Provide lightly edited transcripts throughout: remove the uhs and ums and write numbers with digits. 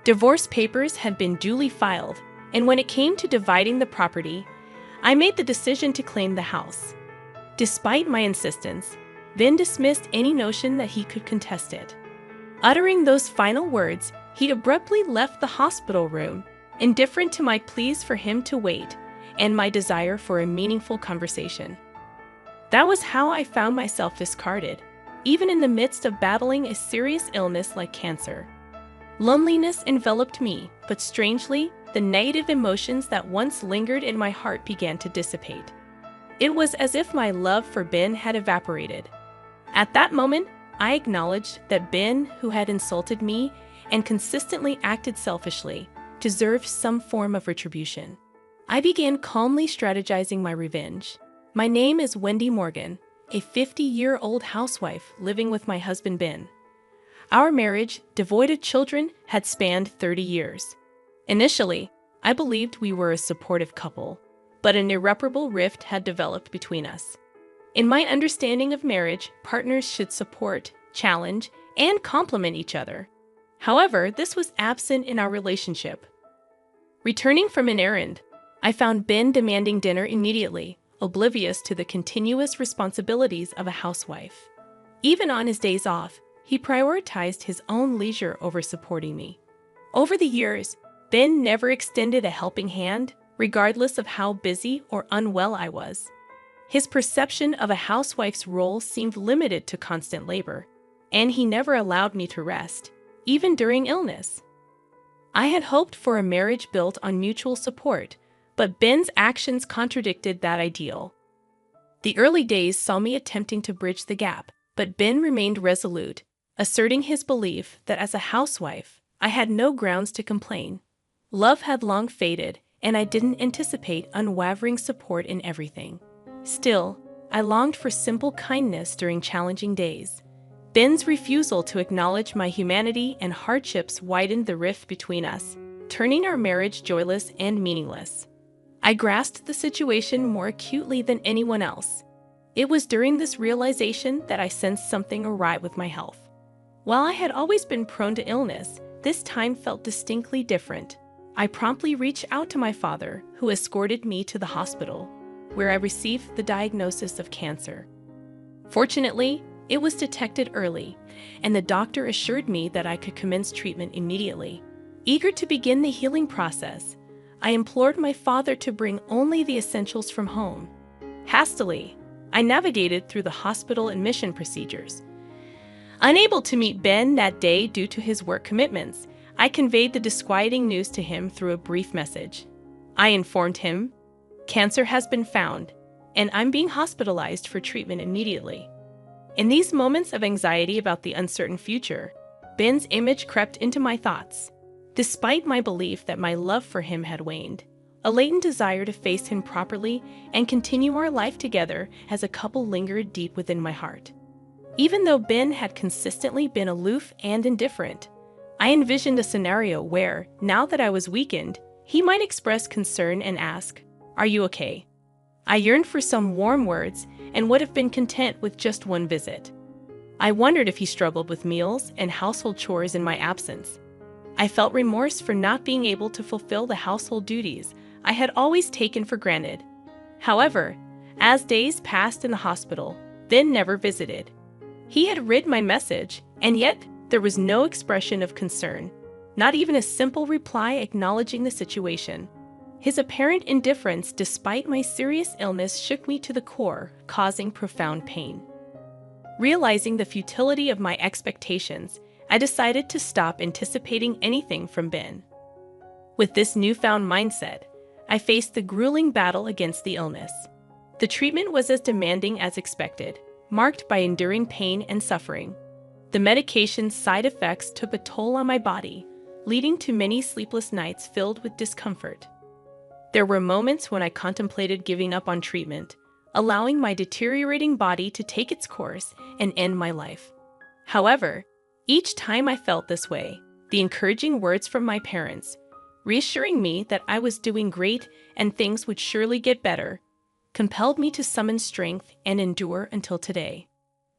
Divorce papers had been duly filed, and when it came to dividing the property, I made the decision to claim the house. Despite my insistence, Ben dismissed any notion that he could contest it. Uttering those final words, he abruptly left the hospital room, indifferent to my pleas for him to wait and my desire for a meaningful conversation. That was how I found myself discarded, even in the midst of battling a serious illness like cancer. Loneliness enveloped me, but strangely, the negative emotions that once lingered in my heart began to dissipate. It was as if my love for Ben had evaporated. At that moment, I acknowledged that Ben, who had insulted me and consistently acted selfishly, deserved some form of retribution. I began calmly strategizing my revenge. My name is Wendy Morgan, a 50-year-old housewife living with my husband Ben. Our marriage, devoid of children, had spanned 30 years. Initially, I believed we were a supportive couple, but an irreparable rift had developed between us. In my understanding of marriage, partners should support, challenge, and complement each other. However, this was absent in our relationship. Returning from an errand, I found Ben demanding dinner immediately, oblivious to the continuous responsibilities of a housewife. Even on his days off, he prioritized his own leisure over supporting me. Over the years, Ben never extended a helping hand, regardless of how busy or unwell I was. His perception of a housewife's role seemed limited to constant labor, and he never allowed me to rest, even during illness. I had hoped for a marriage built on mutual support, but Ben's actions contradicted that ideal. The early days saw me attempting to bridge the gap, but Ben remained resolute, asserting his belief that as a housewife, I had no grounds to complain. Love had long faded, and I didn't anticipate unwavering support in everything. Still, I longed for simple kindness during challenging days. Ben's refusal to acknowledge my humanity and hardships widened the rift between us, turning our marriage joyless and meaningless. I grasped the situation more acutely than anyone else. It was during this realization that I sensed something awry with my health. While I had always been prone to illness, this time felt distinctly different. I promptly reached out to my father, who escorted me to the hospital, where I received the diagnosis of cancer. Fortunately, it was detected early, and the doctor assured me that I could commence treatment immediately. Eager to begin the healing process, I implored my father to bring only the essentials from home. Hastily, I navigated through the hospital admission procedures. Unable to meet Ben that day due to his work commitments, I conveyed the disquieting news to him through a brief message. I informed him, "Cancer has been found, and I'm being hospitalized for treatment immediately." In these moments of anxiety about the uncertain future, Ben's image crept into my thoughts. Despite my belief that my love for him had waned, a latent desire to face him properly and continue our life together as a couple lingered deep within my heart. Even though Ben had consistently been aloof and indifferent, I envisioned a scenario where, now that I was weakened, he might express concern and ask, "Are you okay?" I yearned for some warm words and would have been content with just one visit. I wondered if he struggled with meals and household chores in my absence. I felt remorse for not being able to fulfill the household duties I had always taken for granted. However, as days passed in the hospital, Ben never visited. He had read my message, and yet there was no expression of concern, not even a simple reply acknowledging the situation. His apparent indifference despite my serious illness shook me to the core, causing profound pain. Realizing the futility of my expectations, I decided to stop anticipating anything from Ben. With this newfound mindset, I faced the grueling battle against the illness. The treatment was as demanding as expected, marked by enduring pain and suffering. The medication's side effects took a toll on my body, leading to many sleepless nights filled with discomfort. There were moments when I contemplated giving up on treatment, allowing my deteriorating body to take its course and end my life. However, each time I felt this way, the encouraging words from my parents, reassuring me that I was doing great and things would surely get better, compelled me to summon strength and endure until today.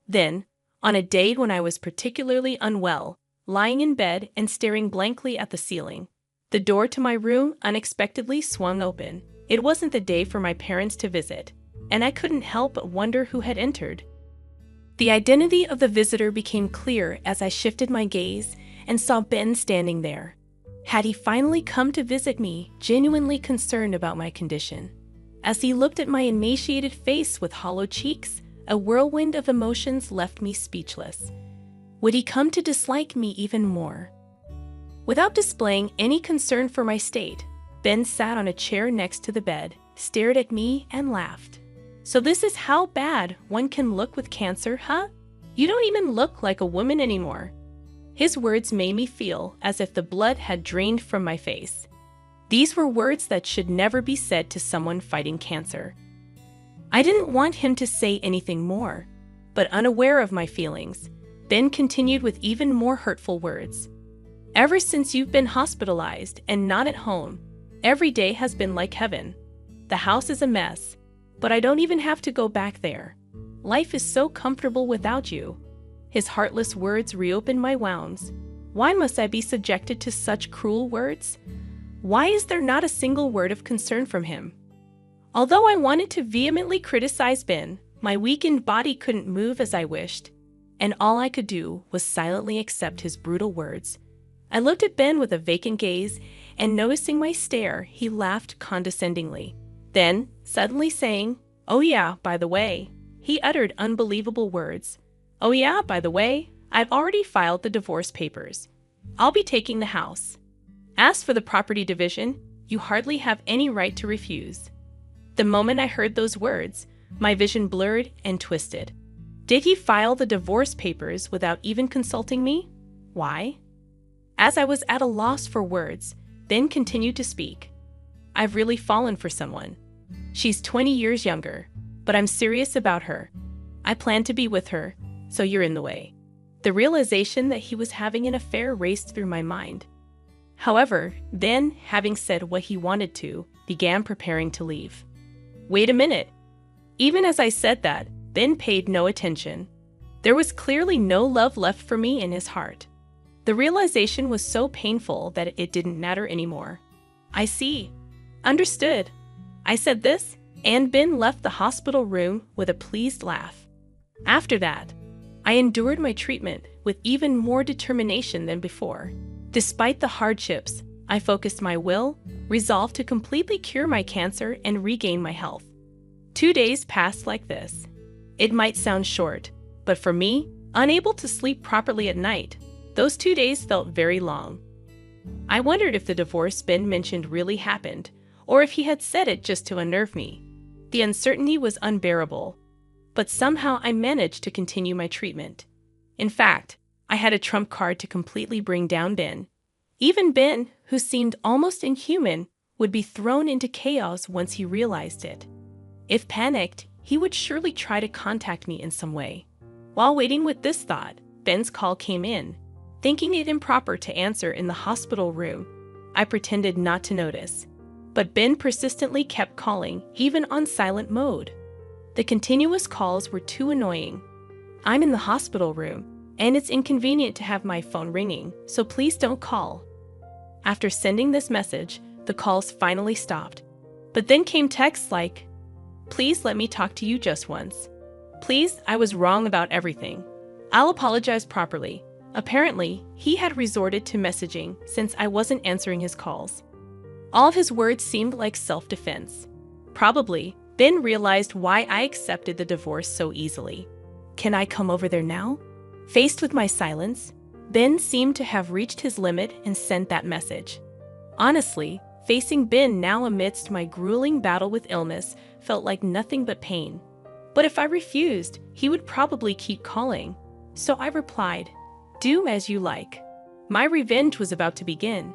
Then, on a day when I was particularly unwell, lying in bed and staring blankly at the ceiling. The door to my room unexpectedly swung open. It wasn't the day for my parents to visit, and I couldn't help but wonder who had entered. The identity of the visitor became clear as I shifted my gaze and saw Ben standing there. Had he finally come to visit me, genuinely concerned about my condition? As he looked at my emaciated face with hollow cheeks, a whirlwind of emotions left me speechless. Would he come to dislike me even more? Without displaying any concern for my state, Ben sat on a chair next to the bed, stared at me, and laughed. "So this is how bad one can look with cancer, huh? You don't even look like a woman anymore." His words made me feel as if the blood had drained from my face. These were words that should never be said to someone fighting cancer. I didn't want him to say anything more, but unaware of my feelings, Ben continued with even more hurtful words. "Ever since you've been hospitalized and not at home, every day has been like heaven. The house is a mess, but I don't even have to go back there. Life is so comfortable without you." His heartless words reopened my wounds. Why must I be subjected to such cruel words? Why is there not a single word of concern from him? Although I wanted to vehemently criticize Ben, my weakened body couldn't move as I wished, and all I could do was silently accept his brutal words. I looked at Ben with a vacant gaze, and noticing my stare, he laughed condescendingly. Then, suddenly saying, "Oh yeah, by the way," he uttered unbelievable words. "Oh yeah, by the way, I've already filed the divorce papers. I'll be taking the house. As for the property division, you hardly have any right to refuse." The moment I heard those words, my vision blurred and twisted. Did he file the divorce papers without even consulting me? Why? As I was at a loss for words, Ben continued to speak. "I've really fallen for someone. She's 20 years younger, but I'm serious about her. I plan to be with her, so you're in the way." The realization that he was having an affair raced through my mind. However, then, having said what he wanted to, began preparing to leave. Wait a minute. Even as I said that, Ben paid no attention. There was clearly no love left for me in his heart. The realization was so painful that it didn't matter anymore. "I see. Understood." I said this, and Ben left the hospital room with a pleased laugh. After that, I endured my treatment with even more determination than before. Despite the hardships, I focused my will, resolved to completely cure my cancer and regain my health. 2 days passed like this. It might sound short, but for me, unable to sleep properly at night, those 2 days felt very long. I wondered if the divorce Ben mentioned really happened, or if he had said it just to unnerve me. The uncertainty was unbearable, but somehow I managed to continue my treatment. In fact, I had a trump card to completely bring down Ben. Even Ben, who seemed almost inhuman, would be thrown into chaos once he realized it. If panicked, he would surely try to contact me in some way. While waiting with this thought, Ben's call came in. Thinking it improper to answer in the hospital room, I pretended not to notice. But Ben persistently kept calling, even on silent mode. The continuous calls were too annoying. "I'm in the hospital room, and it's inconvenient to have my phone ringing, so please don't call." After sending this message, the calls finally stopped. But then came texts like, "Please let me talk to you just once. Please, I was wrong about everything. I'll apologize properly." Apparently, he had resorted to messaging since I wasn't answering his calls. All of his words seemed like self-defense. Probably, Ben realized why I accepted the divorce so easily. "Can I come over there now?" Faced with my silence, Ben seemed to have reached his limit and sent that message. Honestly, facing Ben now amidst my grueling battle with illness felt like nothing but pain. But if I refused, he would probably keep calling. So I replied, "Do as you like." My revenge was about to begin.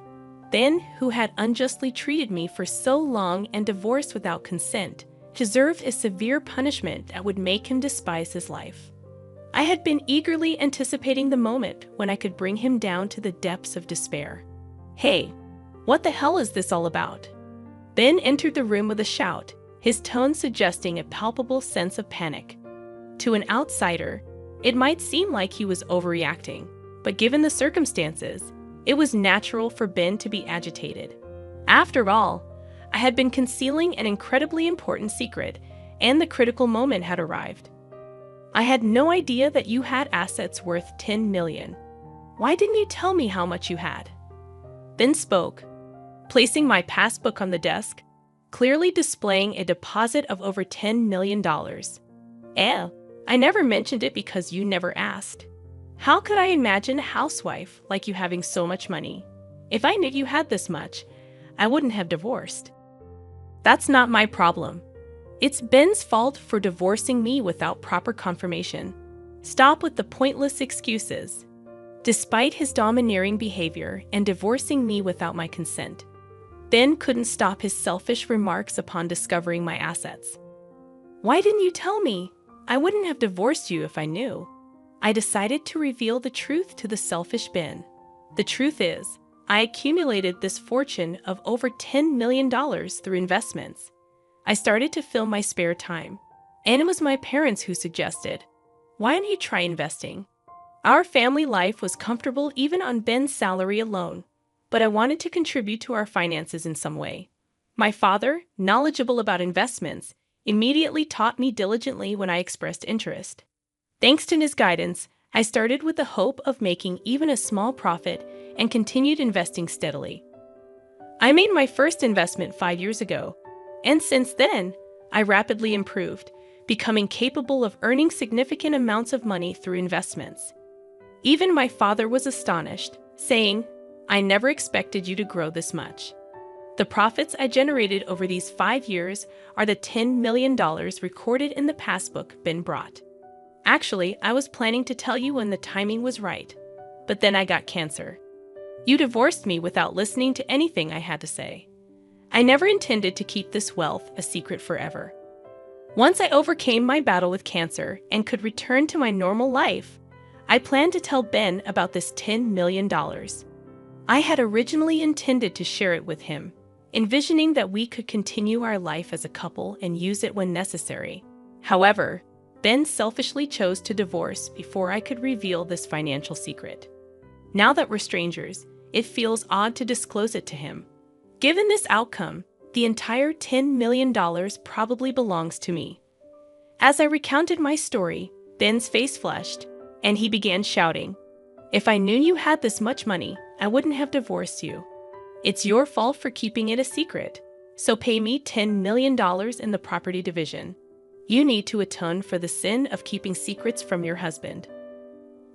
Ben, who had unjustly treated me for so long and divorced without consent, deserved a severe punishment that would make him despise his life. I had been eagerly anticipating the moment when I could bring him down to the depths of despair. "Hey, what the hell is this all about?" Ben entered the room with a shout, his tone suggesting a palpable sense of panic. To an outsider, it might seem like he was overreacting, but given the circumstances, it was natural for Ben to be agitated. After all, I had been concealing an incredibly important secret, and the critical moment had arrived. I had no idea that you had assets worth $10 million. Why didn't you tell me how much you had? Ben spoke, placing my passbook on the desk, clearly displaying a deposit of over $10 million. I never mentioned it because you never asked. How could I imagine a housewife like you having so much money? If I knew you had this much, I wouldn't have divorced. That's not my problem. It's Ben's fault for divorcing me without proper confirmation. Stop with the pointless excuses. Despite his domineering behavior and divorcing me without my consent, Ben couldn't stop his selfish remarks upon discovering my assets. Why didn't you tell me? I wouldn't have divorced you if I knew. I decided to reveal the truth to the selfish Ben. The truth is, I accumulated this fortune of over $10 million through investments. I started to fill my spare time, and it was my parents who suggested, "Why don't you try investing?" Our family life was comfortable even on Ben's salary alone, but I wanted to contribute to our finances in some way. My father, knowledgeable about investments, immediately taught me diligently when I expressed interest. Thanks to his guidance, I started with the hope of making even a small profit and continued investing steadily. I made my first investment 5 years ago, and since then, I rapidly improved, becoming capable of earning significant amounts of money through investments. Even my father was astonished, saying, "I never expected you to grow this much." The profits I generated over these 5 years are the $10 million recorded in the passbook Ben brought. Actually, I was planning to tell you when the timing was right, but then I got cancer. You divorced me without listening to anything I had to say. I never intended to keep this wealth a secret forever. Once I overcame my battle with cancer and could return to my normal life, I planned to tell Ben about this $10 million. I had originally intended to share it with him, envisioning that we could continue our life as a couple and use it when necessary. However, Ben selfishly chose to divorce before I could reveal this financial secret. Now that we're strangers, it feels odd to disclose it to him. Given this outcome, the entire $10 million probably belongs to me. As I recounted my story, Ben's face flushed, and he began shouting, "If I knew you had this much money, I wouldn't have divorced you. It's your fault for keeping it a secret, so pay me $10 million in the property division. You need to atone for the sin of keeping secrets from your husband."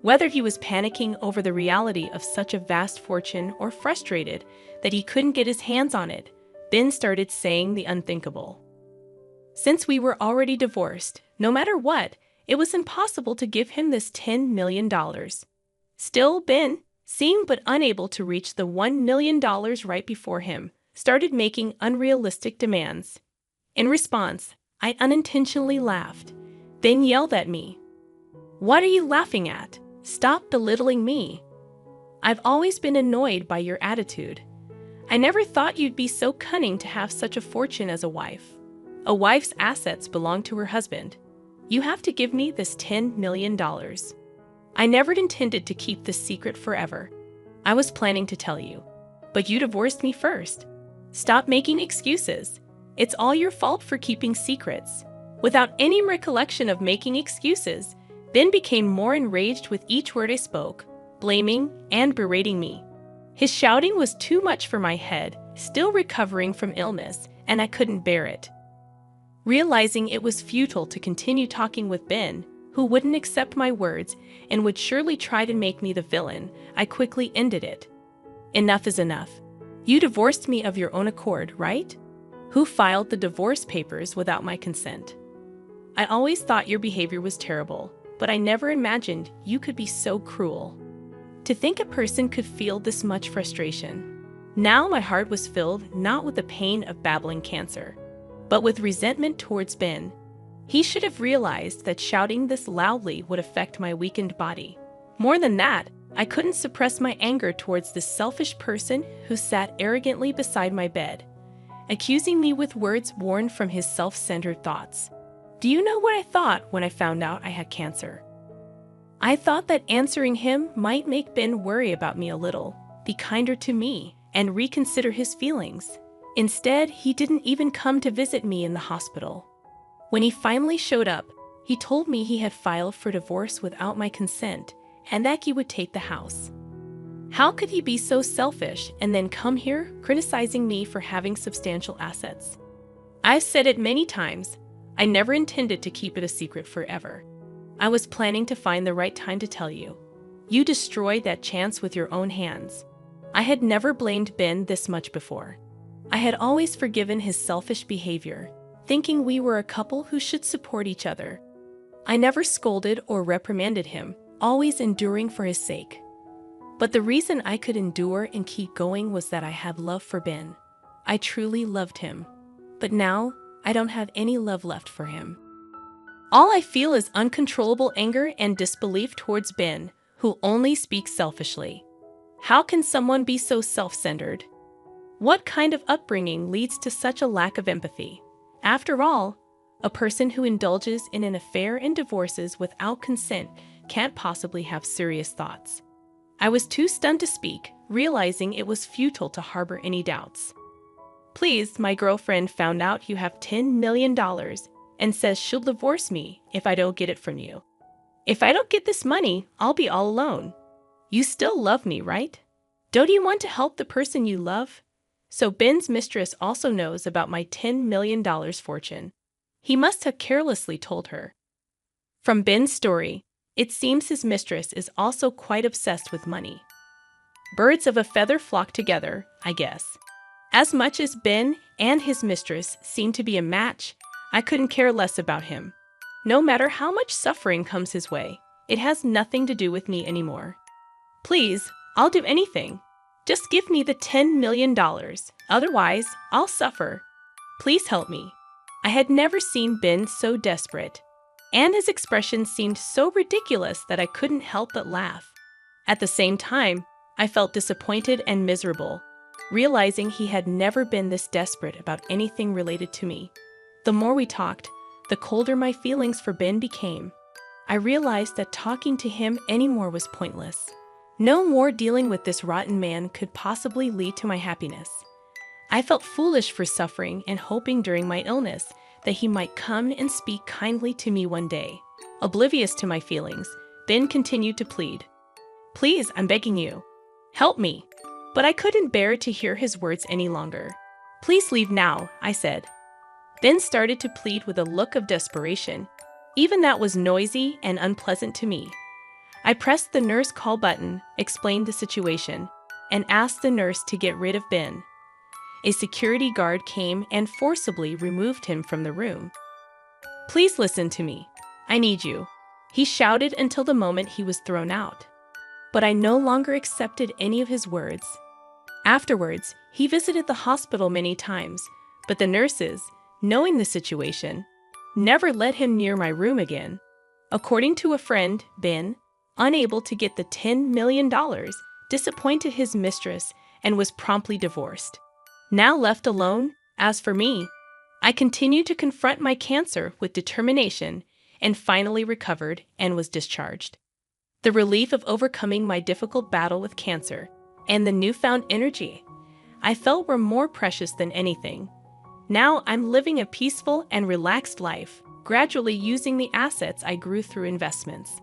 Whether he was panicking over the reality of such a vast fortune or frustrated that he couldn't get his hands on it, Ben started saying the unthinkable. Since we were already divorced, no matter what, it was impossible to give him this $10 million. Still, Ben, seeing but unable to reach the $1 million right before him, started making unrealistic demands. In response, I unintentionally laughed, then yelled at me. "What are you laughing at? Stop belittling me. I've always been annoyed by your attitude. I never thought you'd be so cunning to have such a fortune as a wife. A wife's assets belong to her husband. You have to give me this $10 million. I never intended to keep this secret forever. I was planning to tell you, but you divorced me first. Stop making excuses. It's all your fault for keeping secrets." Without any recollection of making excuses, Ben became more enraged with each word I spoke, blaming and berating me. His shouting was too much for my head, still recovering from illness, and I couldn't bear it. Realizing it was futile to continue talking with Ben, who wouldn't accept my words and would surely try to make me the villain, I quickly ended it. "Enough is enough. You divorced me of your own accord, right? Who filed the divorce papers without my consent? I always thought your behavior was terrible, but I never imagined you could be so cruel. To think a person could feel this much frustration." Now my heart was filled not with the pain of battling cancer, but with resentment towards Ben. He should have realized that shouting this loudly would affect my weakened body. More than that, I couldn't suppress my anger towards this selfish person who sat arrogantly beside my bed, accusing me with words born from his self-centered thoughts. Do you know what I thought when I found out I had cancer? I thought that answering him might make Ben worry about me a little, be kinder to me, and reconsider his feelings. Instead, he didn't even come to visit me in the hospital. When he finally showed up, he told me he had filed for divorce without my consent and that he would take the house. How could he be so selfish and then come here criticizing me for having substantial assets? I've said it many times, I never intended to keep it a secret forever. I was planning to find the right time to tell you. You destroyed that chance with your own hands. I had never blamed Ben this much before. I had always forgiven his selfish behavior, thinking we were a couple who should support each other. I never scolded or reprimanded him, always enduring for his sake. But the reason I could endure and keep going was that I had love for Ben. I truly loved him. But now, I don't have any love left for him. All I feel is uncontrollable anger and disbelief towards Ben, who only speaks selfishly. How can someone be so self-centered? What kind of upbringing leads to such a lack of empathy? After all, a person who indulges in an affair and divorces without consent can't possibly have serious thoughts. I was too stunned to speak, realizing it was futile to harbor any doubts. Please, my girlfriend found out you have $10 million and says she'll divorce me if I don't get it from you. If I don't get this money, I'll be all alone. You still love me, right? Don't you want to help the person you love? So Ben's mistress also knows about my $10 million fortune. He must have carelessly told her. From Ben's story, it seems his mistress is also quite obsessed with money. Birds of a feather flock together, I guess. As much as Ben and his mistress seem to be a match, I couldn't care less about him. No matter how much suffering comes his way, it has nothing to do with me anymore. Please, I'll do anything. Just give me the $10 million, otherwise I'll suffer. Please help me. I had never seen Ben so desperate, and his expression seemed so ridiculous that I couldn't help but laugh. At the same time, I felt disappointed and miserable, realizing he had never been this desperate about anything related to me. The more we talked, the colder my feelings for Ben became. I realized that talking to him anymore was pointless. No more dealing with this rotten man could possibly lead to my happiness. I felt foolish for suffering and hoping during my illness that he might come and speak kindly to me one day. Oblivious to my feelings, Ben continued to plead. Please, I'm begging you. Help me. But I couldn't bear to hear his words any longer. Please leave now, I said. Ben started to plead with a look of desperation. Even that was noisy and unpleasant to me. I pressed the nurse call button, explained the situation, and asked the nurse to get rid of Ben. A security guard came and forcibly removed him from the room. Please listen to me. I need you, he shouted until the moment he was thrown out. But I no longer accepted any of his words. Afterwards, he visited the hospital many times, but the nurses, knowing the situation, never let him near my room again. According to a friend, Ben, unable to get the $10 million, disappointed his mistress and was promptly divorced. Now left alone, as for me, I continued to confront my cancer with determination and finally recovered and was discharged. The relief of overcoming my difficult battle with cancer and the newfound energy I felt were more precious than anything. Now I'm living a peaceful and relaxed life, gradually using the assets I grew through investments.